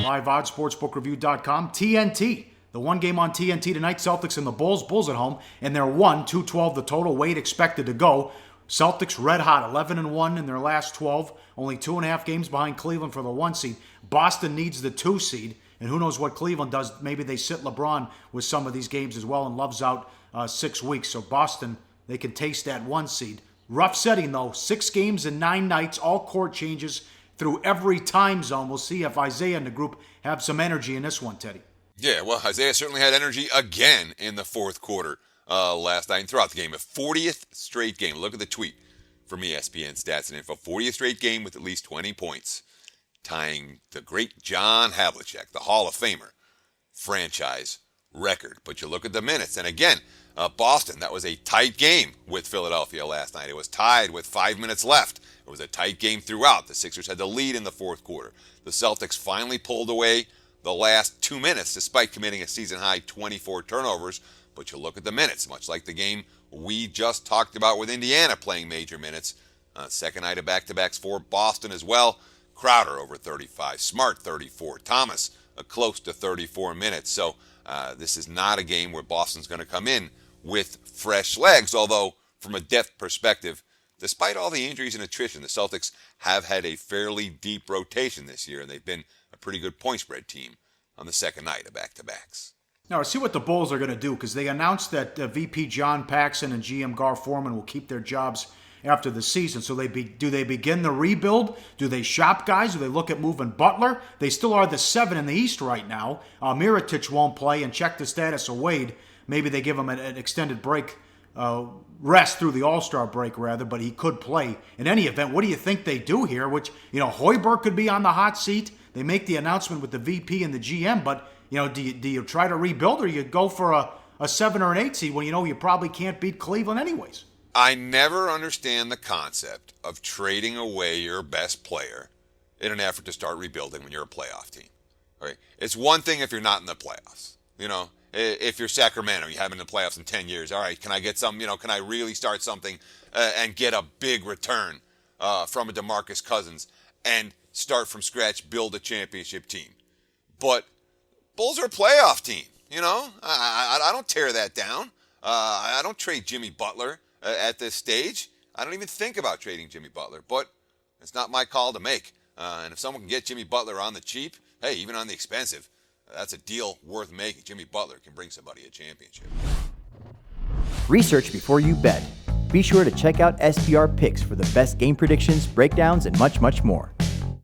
Live odds, sportsbookreview.com. TNT. The one game on TNT tonight, Celtics and the Bulls. Bulls at home, and they're 212 the total. Wade expected to go. Celtics red hot, 11-1 in their last 12. Only 2.5 games behind Cleveland for the 1 seed. Boston needs the 2 seed, and who knows what Cleveland does. Maybe they sit LeBron with some of these games as well, and Love's out 6 weeks. So Boston, they can taste that 1 seed. Rough setting, though. 6 games in 9 nights, all court changes through every time zone. We'll see if Isaiah and the group have some energy in this one, Teddy. Yeah, well, Isaiah certainly had energy again in the fourth quarter last night and throughout the game. A 40th straight game. Look at the tweet from ESPN Stats and Info. 40th straight game with at least 20 points, tying the great John Havlicek, the Hall of Famer, franchise record. But you look at the minutes, and again, Boston, that was a tight game with Philadelphia last night. It was tied with 5 minutes left. It was a tight game throughout. The Sixers had the lead in the fourth quarter. The Celtics finally pulled away the last 2 minutes, despite committing a season-high 24 turnovers. But you look at the minutes, much like the game we just talked about with Indiana playing major minutes. Second night of back-to-backs for Boston as well. Crowder over 35, Smart 34, Thomas close to 34 minutes. So this is not a game where Boston's going to come in with fresh legs, although from a depth perspective, despite all the injuries and attrition, the Celtics have had a fairly deep rotation this year, and they've been a pretty good point spread team on the second night of back-to-backs. Now, let's see what the Bulls are going to do, because they announced that VP John Paxson and GM Gar Forman will keep their jobs after the season. So do they begin the rebuild? Do they shop guys? Do they look at moving Butler? They still are the 7 in the East right now. Mirotic won't play, and check the status of Wade. Maybe they give him an extended break, rest through the All-Star break, rather, but he could play. In any event, what do you think they do here? Which, Hoiberg could be on the hot seat. They make the announcement with the VP and the GM, but, do you try to rebuild, or you go for a 7 or an 8 seed when you probably can't beat Cleveland anyways? I never understand the concept of trading away your best player in an effort to start rebuilding when you're a playoff team. Right? It's one thing if you're not in the playoffs. If you're Sacramento, you haven't been in the playoffs in 10 years. All right, can I get some, can I really start something and get a big return from a DeMarcus Cousins and start from scratch, build a championship team? But Bulls are a playoff team, I don't tear that down. I don't trade Jimmy Butler at this stage. I don't even think about trading Jimmy Butler, but it's not my call to make. And if someone can get Jimmy Butler on the cheap, hey, even on the expensive, that's a deal worth making. Jimmy Butler can bring somebody a championship. Research before you bet. Be sure to check out SBR Picks for the best game predictions, breakdowns, and much, much more.